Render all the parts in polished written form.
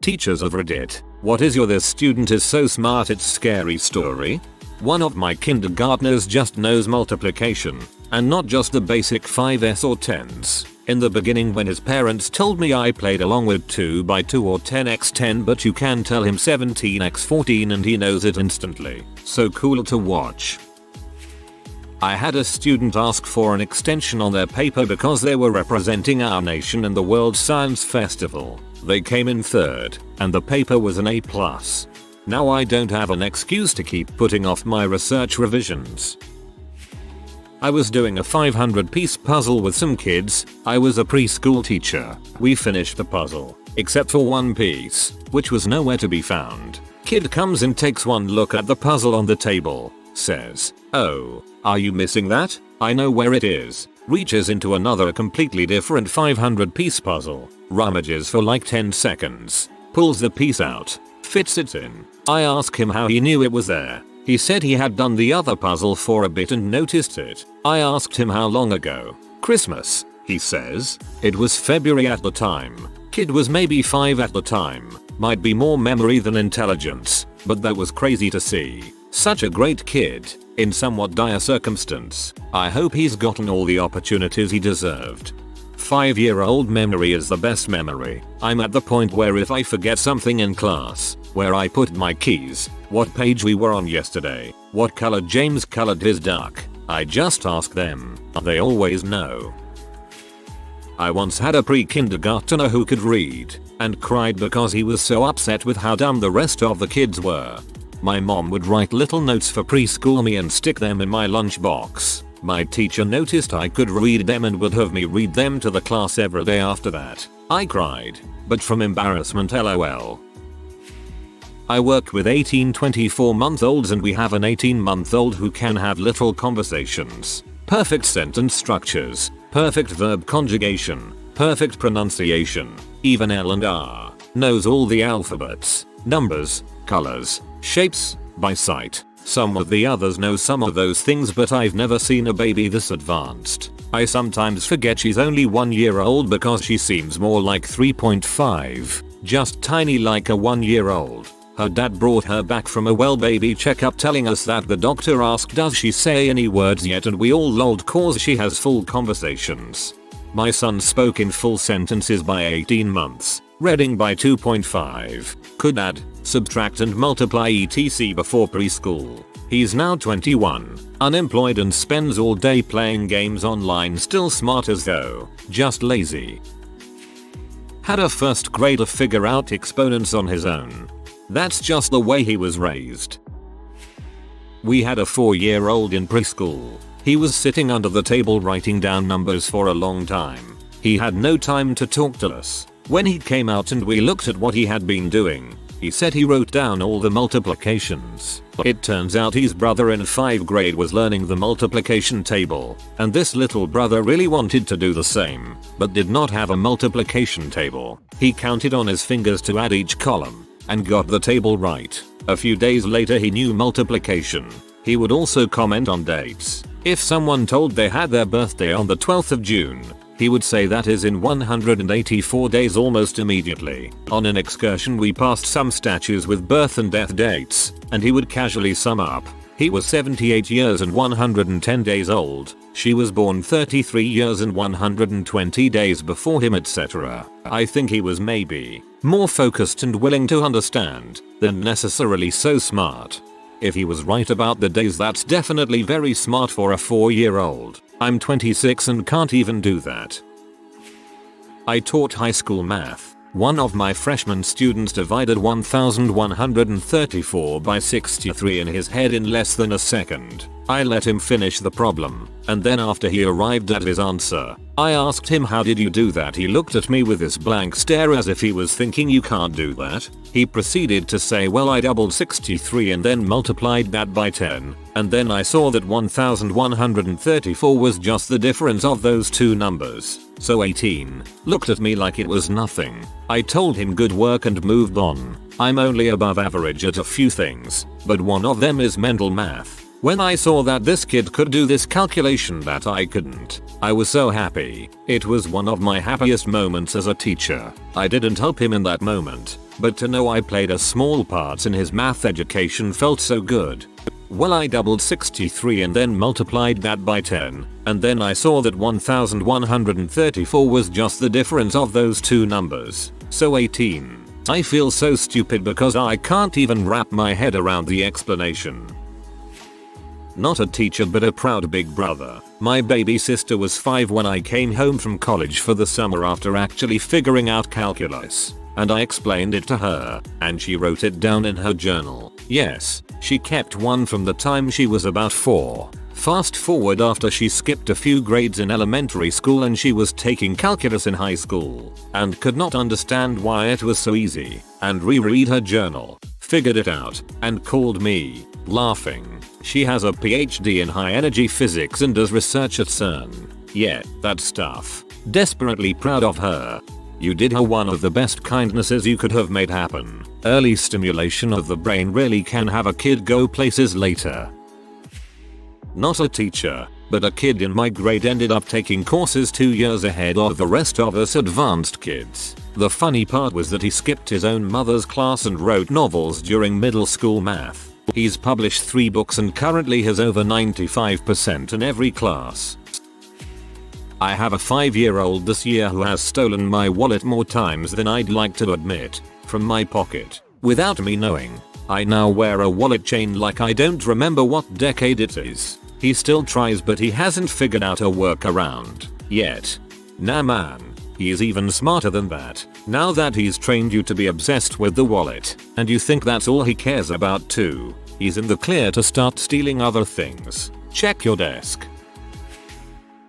Teachers of Reddit, what is your "this student is so smart it's scary" story? One of my kindergartners just knows multiplication, and not just the basic 5s or 10s. In the beginning when his parents told me, I played along with 2 by 2 or 10x10, but you can tell him 17x14 and he knows it instantly. So cool to watch. I had a student ask for an extension on their paper because they were representing our nation in the World Science Festival. They came in 3rd, and the paper was an A+. Now I don't have an excuse to keep putting off my research revisions. I was doing a 500-piece puzzle with some kids. I was a preschool teacher. We finished the puzzle, except for one piece, which was nowhere to be found. Kid comes in, takes one look at the puzzle on the table, says, "Oh, are you missing that? I know where it is." Reaches into another completely different 500-piece puzzle, rummages for like 10 seconds, pulls the piece out, fits it in. I ask him how he knew it was there. He said he had done the other puzzle for a bit and noticed it. I asked him how long ago. "Christmas," he says. It was February at the time. Kid was maybe 5 at the time. Might be more memory than intelligence, but that was crazy to see. Such a great kid, in somewhat dire circumstance. I hope he's gotten all the opportunities he deserved. 5-year-old memory is the best memory. I'm at the point where if I forget something in class, where I put my keys, what page we were on yesterday, what color James colored his duck, I just ask them. They always know. I once had a pre-kindergartner who could read, and cried because he was so upset with how dumb the rest of the kids were. My mom would write little notes for preschool me and stick them in my lunchbox. My teacher noticed I could read them and would have me read them to the class every day after that. I cried, but from embarrassment, lol. I work with 18-24-month-olds and we have an 18-month-old who can have little conversations, perfect sentence structures, perfect verb conjugation, perfect pronunciation, even L and R, knows all the alphabets, numbers, colors, shapes, by sight. Some of the others know some of those things, but I've never seen a baby this advanced. I sometimes forget she's only 1 year old because she seems more like 3.5, just tiny like a 1-year-old. Her dad brought her back from a well baby checkup telling us that the doctor asked does she say any words yet, and we all lolled cause she has full conversations. My son spoke in full sentences by 18 months, reading by 2.5, could add, subtract and multiply etc. before preschool. He's now 21, unemployed and spends all day playing games online, still smart as though, just lazy. Had a first grader figure out exponents on his own. That's just the way he was raised. We had a 4-year-old in preschool. He was sitting under the table writing down numbers for a long time. He had no time to talk to us. When he came out and we looked at what he had been doing, he said he wrote down all the multiplications. It turns out his brother in 5th grade was learning the multiplication table, and this little brother really wanted to do the same, but did not have a multiplication table. He counted on his fingers to add each column, and got the table right. A few days later he knew multiplication. He would also comment on dates. If someone told they had their birthday on the 12th of June, he would say that is in 184 days almost immediately. On an excursion we passed some statues with birth and death dates, and he would casually sum up. He was 78 years and 110 days old. She was born 33 years and 120 days before him, etc. I think he was maybe more focused and willing to understand than necessarily so smart. If he was right about the days, that's definitely very smart for a 4-year-old. I'm 26 and can't even do that. I taught high school math. One of my freshman students divided 1134 by 63 in his head in less than a second. I let him finish the problem, and then after he arrived at his answer, I asked him, how did you do that? He looked at me with this blank stare as if he was thinking, you can't do that. He proceeded to say, well, I doubled 63 and then multiplied that by 10, and then I saw that 1134 was just the difference of those two numbers. So 18 looked at me like it was nothing. I told him good work and moved on. I'm only above average at a few things, but one of them is mental math. When I saw that this kid could do this calculation that I couldn't, I was so happy. It was one of my happiest moments as a teacher. I didn't help him in that moment, but to know I played a small part in his math education felt so good. Well, I doubled 63 and then multiplied that by 10, and then I saw that 1134 was just the difference of those two numbers, so 18. I feel so stupid because I can't even wrap my head around the explanation. Not a teacher but a proud big brother. My baby sister was 5 when I came home from college for the summer after actually figuring out calculus, and I explained it to her, and she wrote it down in her journal. Yes, she kept one from the time she was about 4. Fast forward after she skipped a few grades in elementary school and she was taking calculus in high school, and could not understand why it was so easy, and reread her journal, figured it out, and called me, laughing. She has a PhD in high energy physics and does research at CERN. Yeah, that stuff. Desperately proud of her. You did her one of the best kindnesses you could have made happen. Early stimulation of the brain really can have a kid go places later. Not a teacher, but a kid in my grade ended up taking courses 2 years ahead of the rest of us advanced kids. The funny part was that he skipped his own mother's class and wrote novels during middle school math. He's published 3 books and currently has over 95% in every class. I have a 5-year-old this year who has stolen my wallet more times than I'd like to admit, from my pocket, without me knowing. I now wear a wallet chain like I don't remember what decade it is. He still tries but he hasn't figured out a workaround yet. Nah man, he is even smarter than that. Now that he's trained you to be obsessed with the wallet, and you think that's all he cares about too, he's in the clear to start stealing other things. Check your desk.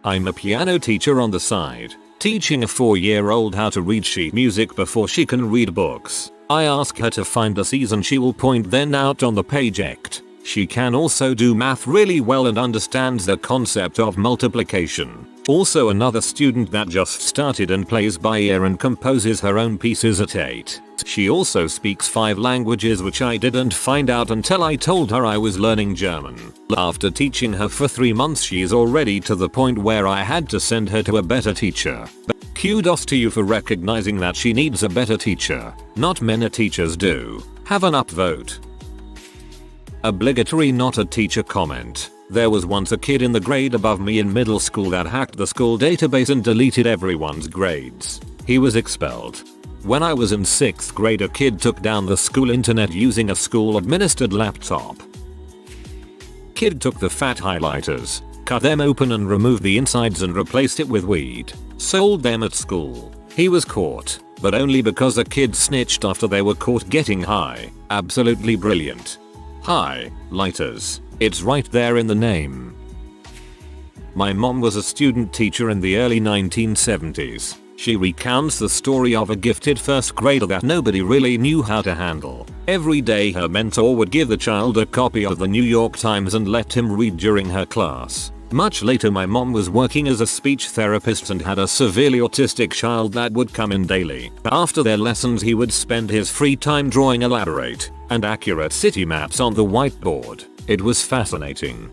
I'm a piano teacher on the side, teaching a 4-year-old how to read sheet music before she can read books. I ask her to find a season she will point then out on the page act. She can also do math really well and understands the concept of multiplication. Also another student that just started and plays by ear and composes her own pieces at 8. She also speaks 5 languages which I didn't find out until I told her I was learning German. After teaching her for 3 months she's already to the point where I had to send her to a better teacher. Kudos to you for recognizing that she needs a better teacher. Not many teachers do. Have an upvote. Obligatory not a teacher comment. There was once a kid in the grade above me in middle school that hacked the school database and deleted everyone's grades. He was expelled. When I was in 6th grade a kid took down the school internet using a school administered laptop. Kid took the fat highlighters, cut them open and removed the insides and replaced it with weed. Sold them at school. He was caught, but only because a kid snitched after they were caught getting high. Absolutely brilliant. Highlighters. It's right there in the name. My mom was a student teacher in the early 1970s. She recounts the story of a gifted first grader that nobody really knew how to handle. Every day her mentor would give the child a copy of the New York Times and let him read during her class. Much later my mom was working as a speech therapist and had a severely autistic child that would come in daily. After their lessons he would spend his free time drawing elaborate and accurate city maps on the whiteboard. It was fascinating.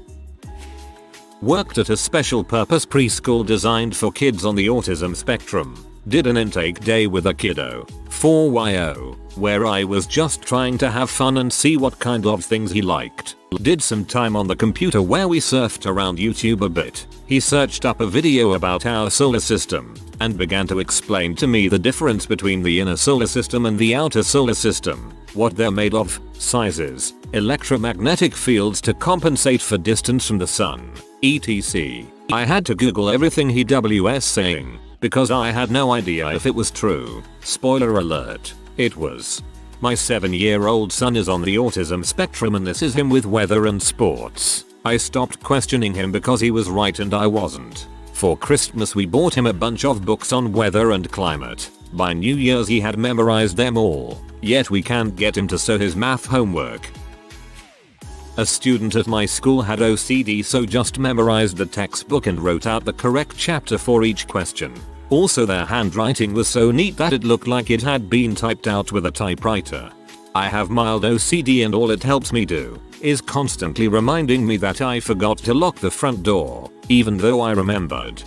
Worked at a special purpose preschool designed for kids on the autism spectrum. Did an intake day with a kiddo, 4YO, where I was just trying to have fun and see what kind of things he liked. Did some time on the computer where we surfed around YouTube a bit. He searched up a video about our solar system and began to explain to me the difference between the inner solar system and the outer solar system, what they're made of, sizes, electromagnetic fields to compensate for distance from the sun, etc. I had to Google everything he was saying because I had no idea if it was true. Spoiler alert, it was. My 7-year-old son is on the autism spectrum and this is him with weather and sports. I stopped questioning him because he was right and I wasn't. For Christmas we bought him a bunch of books on weather and climate. By New Year's he had memorized them all, yet we can't get him to sew his math homework. A student at my school had OCD so just memorized the textbook and wrote out the correct chapter for each question. Also their handwriting was so neat that it looked like it had been typed out with a typewriter. I have mild OCD and all it helps me do is constantly reminding me that I forgot to lock the front door, even though I remembered.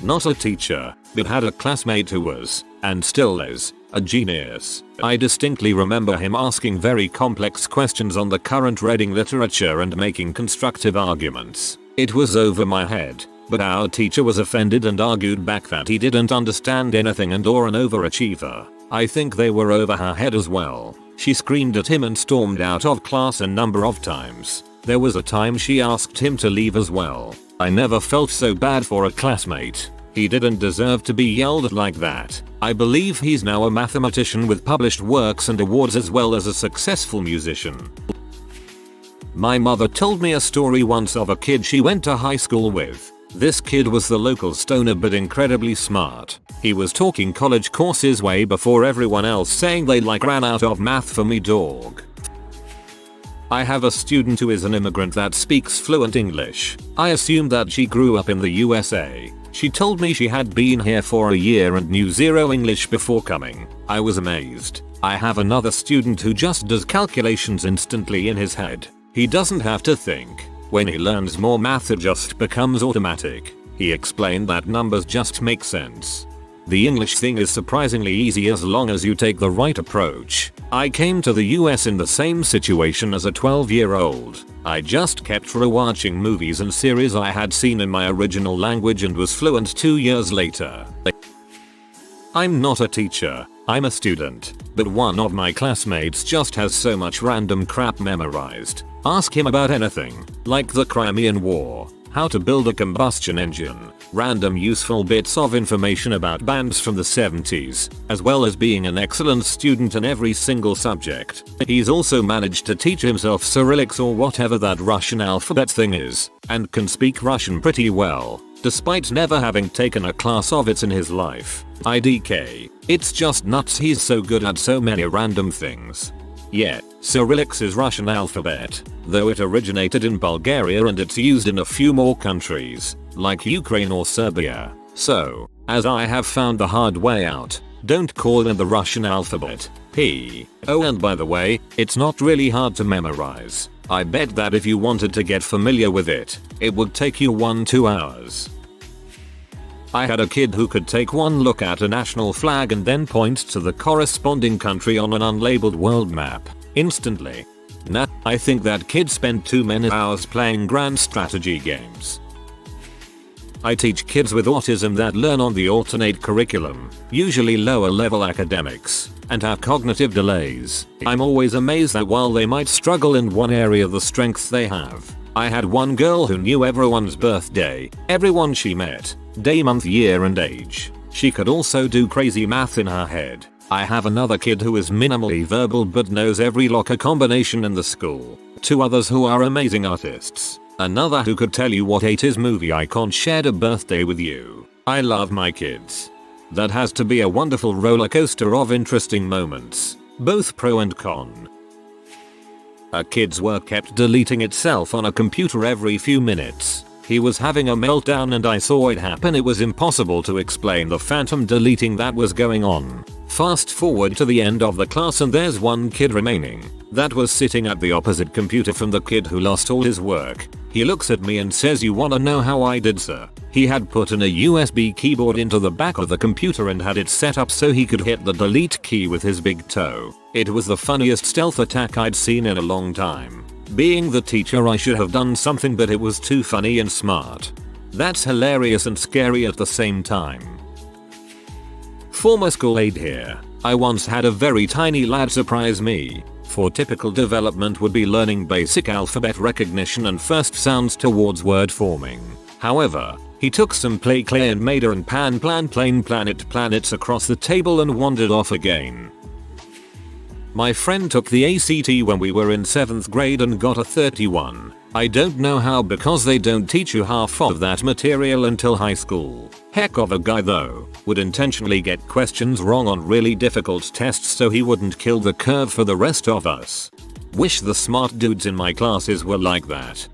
Not a teacher, but had a classmate who was, and still is, a genius. I distinctly remember him asking very complex questions on the current reading literature and making constructive arguments. It was over my head, but our teacher was offended and argued back that he didn't understand anything and or an overachiever. I think they were over her head as well. She screamed at him and stormed out of class a number of times. There was a time she asked him to leave as well. I never felt so bad for a classmate. He didn't deserve to be yelled at like that. I believe he's now a mathematician with published works and awards as well as a successful musician. My mother told me a story once of a kid she went to high school with. This kid was the local stoner but incredibly smart. He was talking college courses way before everyone else, saying they ran out of math for me dog. I have a student who is an immigrant that speaks fluent English. I assume that she grew up in the USA. She told me she had been here for a year and knew zero English before coming. I was amazed. I have another student who just does calculations instantly in his head. He doesn't have to think. When he learns more math it just becomes automatic. He explained that numbers just make sense. The English thing is surprisingly easy as long as you take the right approach. I came to the US in the same situation as a 12-year-old. I just kept rewatching movies and series I had seen in my original language and was fluent 2 years later. I'm not a teacher, I'm a student, but one of my classmates just has so much random crap memorized. Ask him about anything, like the Crimean War, how to build a combustion engine, random useful bits of information about bands from the 70s, as well as being an excellent student in every single subject. He's also managed to teach himself Cyrillics or whatever that Russian alphabet thing is, and can speak Russian pretty well, despite never having taken a class of it in his life. IDK. It's just nuts he's so good at so many random things. Yeah, Cyrillics is Russian alphabet, though it originated in Bulgaria and it's used in a few more countries, like Ukraine or Serbia. So, as I have found the hard way out, don't call it the Russian alphabet. Oh, and by the way, it's not really hard to memorize. I bet that if you wanted to get familiar with it, it would take you 1-2 hours. I had a kid who could take one look at a national flag and then point to the corresponding country on an unlabeled world map instantly. Nah, I think that kid spent too many hours playing grand strategy games. I teach kids with autism that learn on the alternate curriculum, usually lower level academics, and have cognitive delays. I'm always amazed that while they might struggle in one area, the strengths they have. I had one girl who knew everyone's birthday, everyone she met, day, month, year and age. She could also do crazy math in her head. I have another kid who is minimally verbal but knows every locker combination in the school. 2 others who are amazing artists. Another who could tell you what 80s movie icon shared a birthday with you. I love my kids. That has to be a wonderful roller coaster of interesting moments, both pro and con. A kid's work kept deleting itself on a computer every few minutes. He was having a meltdown and I saw it happen. It was impossible to explain the phantom deleting that was going on. Fast forward to the end of the class and there's one kid remaining that was sitting at the opposite computer from the kid who lost all his work. He looks at me and says, "You wanna know how I did, sir?" He had put in a USB keyboard into the back of the computer and had it set up so he could hit the delete key with his big toe. It was the funniest stealth attack I'd seen in a long time. Being the teacher, I should have done something, but it was too funny and smart. That's hilarious and scary at the same time. Former school aide here. I once had a very tiny lad surprise me. For typical development would be learning basic alphabet recognition and first sounds towards word forming. However, he took some play clay and made a and pan plan plane planets across the table and wandered off again. My friend took the ACT when we were in 7th grade and got a 31. I don't know how, because they don't teach you half of that material until high school. Heck of a guy though, would intentionally get questions wrong on really difficult tests so he wouldn't kill the curve for the rest of us. Wish the smart dudes in my classes were like that.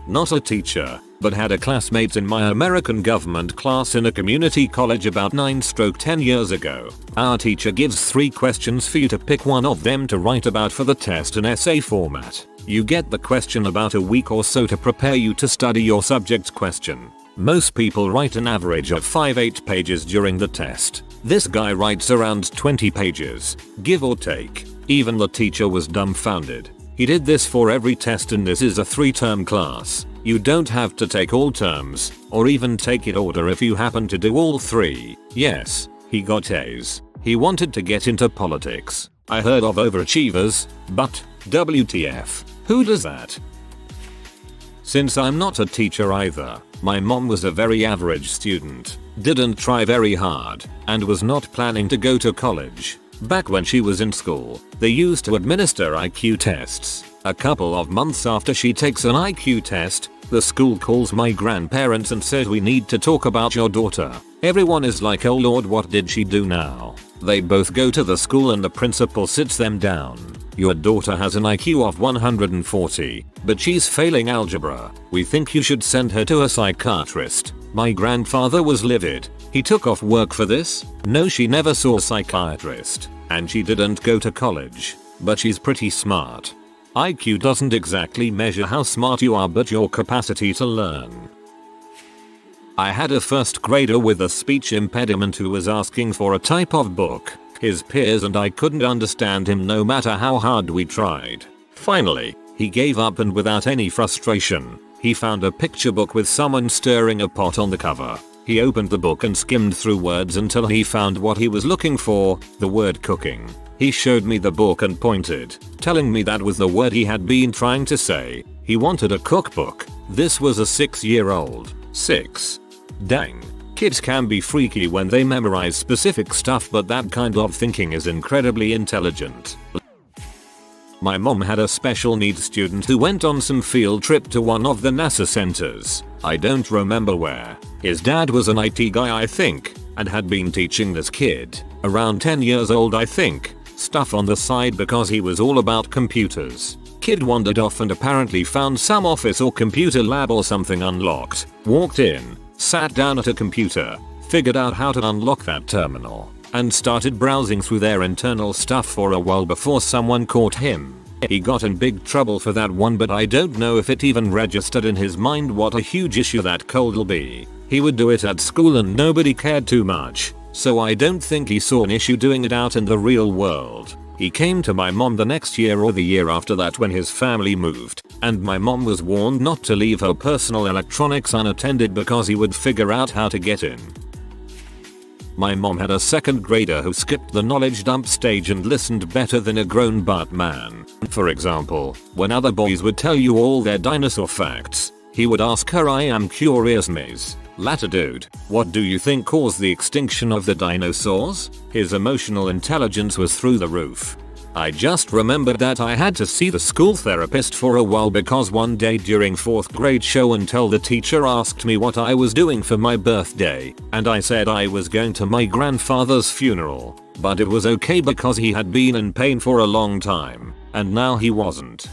Not a teacher, but had a classmate in my American government class in a community college about 9-10 years ago. Our teacher gives 3 questions for you to pick one of them to write about for the test in essay format. You get the question about a week or so to prepare you to study your subject's question. Most people write an average of 5-8 pages during the test. This guy writes around 20 pages, give or take. Even the teacher was dumbfounded. He did this for every test, and this is a 3-term class. You don't have to take all terms, or even take it order if you happen to do all 3. Yes, he got A's. He wanted to get into politics. I heard of overachievers, but WTF, who does that? Since I'm not a teacher either, my mom was a very average student, didn't try very hard, and was not planning to go to college. Back when she was in school, they used to administer IQ tests. A couple of months after she takes an IQ test, the school calls my grandparents and says, we need to talk about your daughter. Everyone is like, oh lord, what did she do now? They both go to the school and the principal sits them down. Your daughter has an IQ of 140, but she's failing algebra. We think you should send her to a psychiatrist. My grandfather was livid. He took off work for this. No, she never saw a psychiatrist. And she didn't go to college. But she's pretty smart. IQ doesn't exactly measure how smart you are, but your capacity to learn. I had a first grader with a speech impediment who was asking for a type of book. His peers and I couldn't understand him no matter how hard we tried. Finally, he gave up, and without any frustration, he found a picture book with someone stirring a pot on the cover. He opened the book and skimmed through words until he found what he was looking for, the word cooking. He showed me the book and pointed, telling me that was the word he had been trying to say. He wanted a cookbook. This was a 6-year-old. 6. Dang. Kids can be freaky when they memorize specific stuff, but that kind of thinking is incredibly intelligent. My mom had a special needs student who went on some field trip to one of the NASA centers. I don't remember where. His dad was an IT guy, I think, and had been teaching this kid, around 10 years old I think, stuff on the side because he was all about computers. Kid wandered off and apparently found some office or computer lab or something unlocked, walked in, sat down at a computer, figured out how to unlock that terminal, and started browsing through their internal stuff for a while before someone caught him. He got in big trouble for that one, but I don't know if it even registered in his mind what a huge issue that code'll be. He would do it at school and nobody cared too much, so I don't think he saw an issue doing it out in the real world. He came to my mom the next year or the year after that when his family moved, and my mom was warned not to leave her personal electronics unattended because he would figure out how to get in. My mom had a second grader who skipped the knowledge dump stage and listened better than a grown butt man. For example, when other boys would tell you all their dinosaur facts, he would ask her, I am curious, Ms. Latitude, what do you think caused the extinction of the dinosaurs? His emotional intelligence was through the roof. I just remembered that I had to see the school therapist for a while because one day during 4th grade show and tell, the teacher asked me what I was doing for my birthday, and I said I was going to my grandfather's funeral, but it was okay because he had been in pain for a long time, and now he wasn't.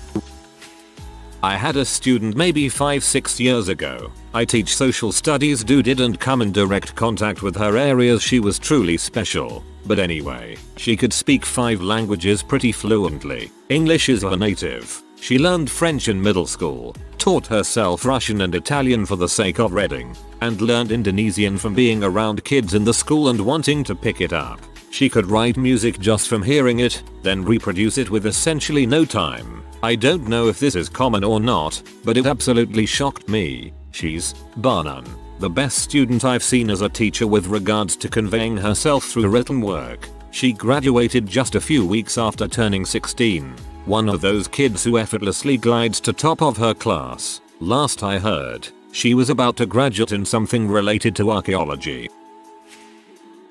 I had a student maybe 5-6 years ago. I teach social studies, dude didn't come in direct contact with her areas, she was truly special. But anyway, she could speak 5 languages pretty fluently. English is her native. She learned French in middle school, taught herself Russian and Italian for the sake of reading, and learned Indonesian from being around kids in the school and wanting to pick it up. She could write music just from hearing it, then reproduce it with essentially no time. I don't know if this is common or not, but it absolutely shocked me. She's, bar none, the best student I've seen as a teacher with regards to conveying herself through written work. She graduated just a few weeks after turning 16. One of those kids who effortlessly glides to top of her class. Last I heard, she was about to graduate in something related to archaeology.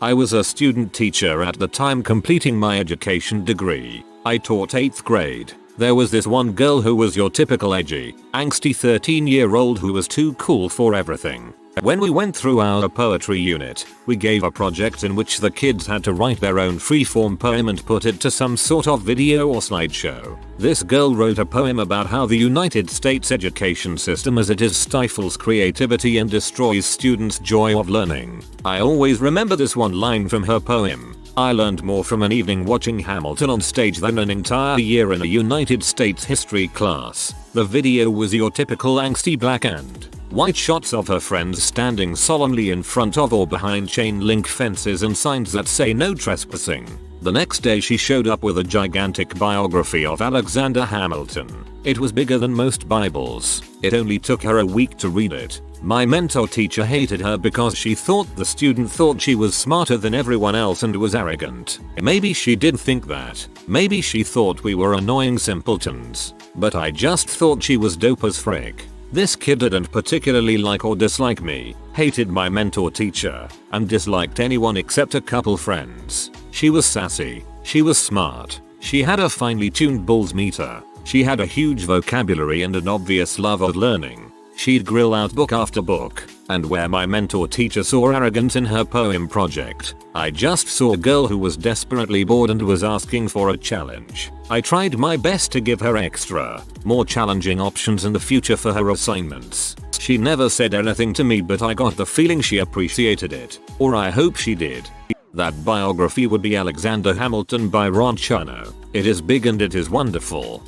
I was a student teacher at the time completing my education degree. I taught 8th grade. There was this one girl who was your typical edgy, angsty 13-year-old who was too cool for everything. When we went through our poetry unit, we gave a project in which the kids had to write their own freeform poem and put it to some sort of video or slideshow. This girl wrote a poem about how the United States education system as it is stifles creativity and destroys students' joy of learning. I always remember this one line from her poem. I learned more from an evening watching Hamilton on stage than an entire year in a United States history class. The video was your typical angsty black and white shots of her friends standing solemnly in front of or behind chain link fences and signs that say no trespassing. The next day she showed up with a gigantic biography of Alexander Hamilton. It was bigger than most Bibles. It only took her a week to read it. My mentor teacher hated her because she thought the student thought she was smarter than everyone else and was arrogant. Maybe she did think that. Maybe she thought we were annoying simpletons. But I just thought she was dope as frick. This kid didn't particularly like or dislike me, hated my mentor teacher, and disliked anyone except a couple friends. She was sassy. She was smart. She had a finely tuned balls meter. She had a huge vocabulary and an obvious love of learning. She'd grill out book after book, and where my mentor teacher saw arrogance in her poem project, I just saw a girl who was desperately bored and was asking for a challenge. I tried my best to give her extra, more challenging options in the future for her assignments. She never said anything to me, but I got the feeling she appreciated it, or I hope she did. That biography would be Alexander Hamilton by Ron Chernow. It is big and it is wonderful.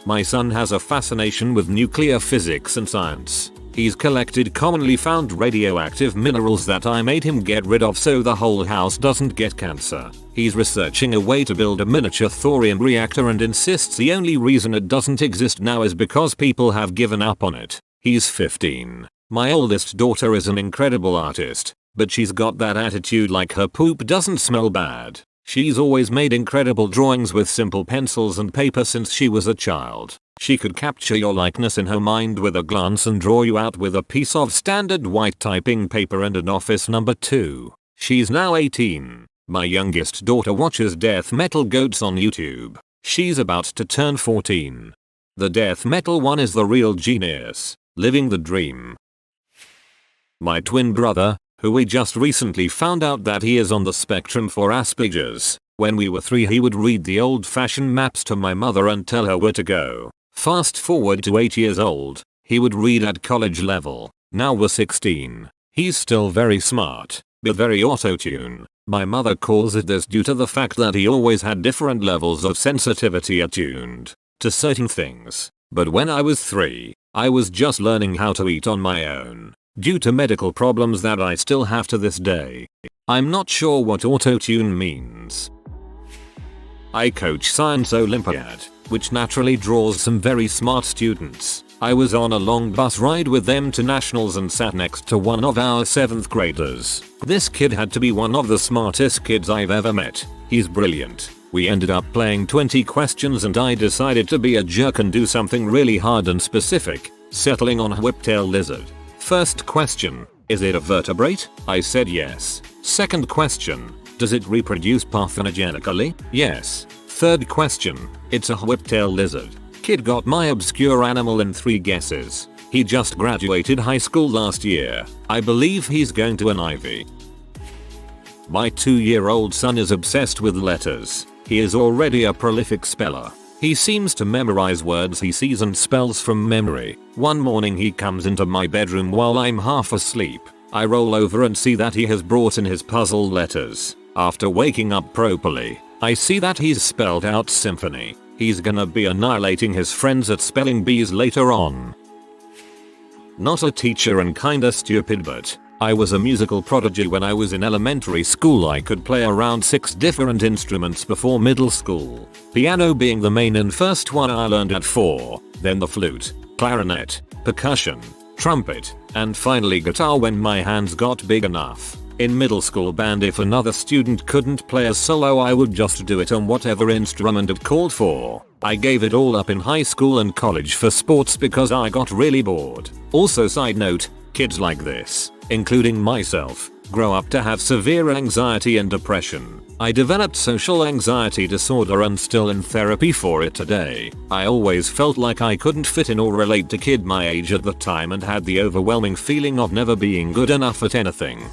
My son has a fascination with nuclear physics and science. He's collected commonly found radioactive minerals that I made him get rid of so the whole house doesn't get cancer. He's researching a way to build a miniature thorium reactor and insists the only reason it doesn't exist now is because people have given up on it. He's 15. My oldest daughter is an incredible artist, but she's got that attitude like her poop doesn't smell bad. She's always made incredible drawings with simple pencils and paper since she was a child. She could capture your likeness in her mind with a glance and draw you out with a piece of standard white typing paper and an office number 2. She's now 18. My youngest daughter watches death metal goats on YouTube. She's about to turn 14. The death metal one is the real genius, living the dream. My twin brother, who we just recently found out that he is on the spectrum for Asperger's. When we were 3 he would read the old-fashioned maps to my mother and tell her where to go. Fast forward to 8 years old, he would read at college level. Now we're 16. He's still very smart, but very auto-tune. My mother calls it this due to the fact that he always had different levels of sensitivity attuned to certain things. But when I was 3, I was just learning how to eat on my own, due to medical problems that I still have to this day. I'm not sure what auto-tune means. I coach Science Olympiad, which naturally draws some very smart students. I was on a long bus ride with them to nationals and sat next to one of our 7th graders. This kid had to be one of the smartest kids I've ever met. He's brilliant. We ended up playing 20 questions and I decided to be a jerk and do something really hard and specific, settling on a whiptail lizard. First question, is it a vertebrate? I said yes. Second question, does it reproduce parthenogenically? Yes. Third question, it's a whiptail lizard. Kid got my obscure animal in 3 guesses. He just graduated high school last year. I believe he's going to an Ivy. My 2-year-old son is obsessed with letters. He is already a prolific speller. He seems to memorize words he sees and spells from memory. One morning he comes into my bedroom while I'm half asleep. I roll over and see that he has brought in his puzzle letters. After waking up properly, I see that he's spelled out symphony. He's gonna be annihilating his friends at spelling bees later on. Not a teacher and kinda stupid, but I was a musical prodigy when I was in elementary school. I could play around 6 different instruments before middle school. Piano being the main and first one I learned at 4, then the flute, clarinet, percussion, trumpet, and finally guitar when my hands got big enough. In middle school band, if another student couldn't play a solo, I would just do it on whatever instrument it called for. I gave it all up in high school and college for sports because I got really bored. Also, side note, kids like this, including myself, grow up to have severe anxiety and depression. I developed social anxiety disorder and still in therapy for it today. I always felt like I couldn't fit in or relate to kid my age at the time and had the overwhelming feeling of never being good enough at anything.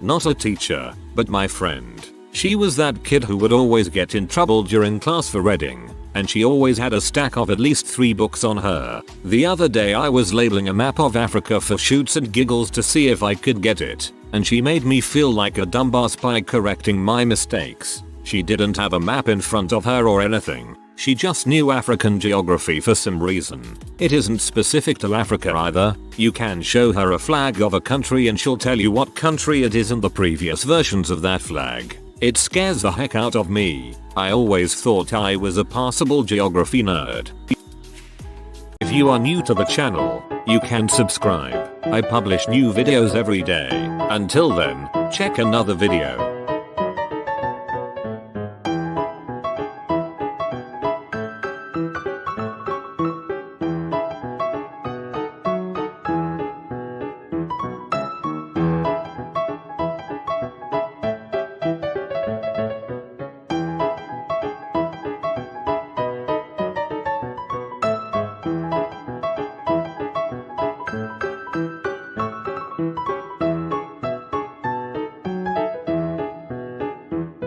Not a teacher, but my friend. She was that kid who would always get in trouble during class for reading, and she always had a stack of at least 3 books on her. The other day I was labeling a map of Africa for shoots and giggles to see if I could get it, and she made me feel like a dumbass by correcting my mistakes. She didn't have a map in front of her or anything. She just knew African geography for some reason. It isn't specific to Africa either. You can show her a flag of a country and she'll tell you what country it is and the previous versions of that flag. It scares the heck out of me. I always thought I was a passable geography nerd. If you are new to the channel, you can subscribe. I publish new videos every day. Until then, check another video.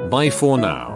Bye for now.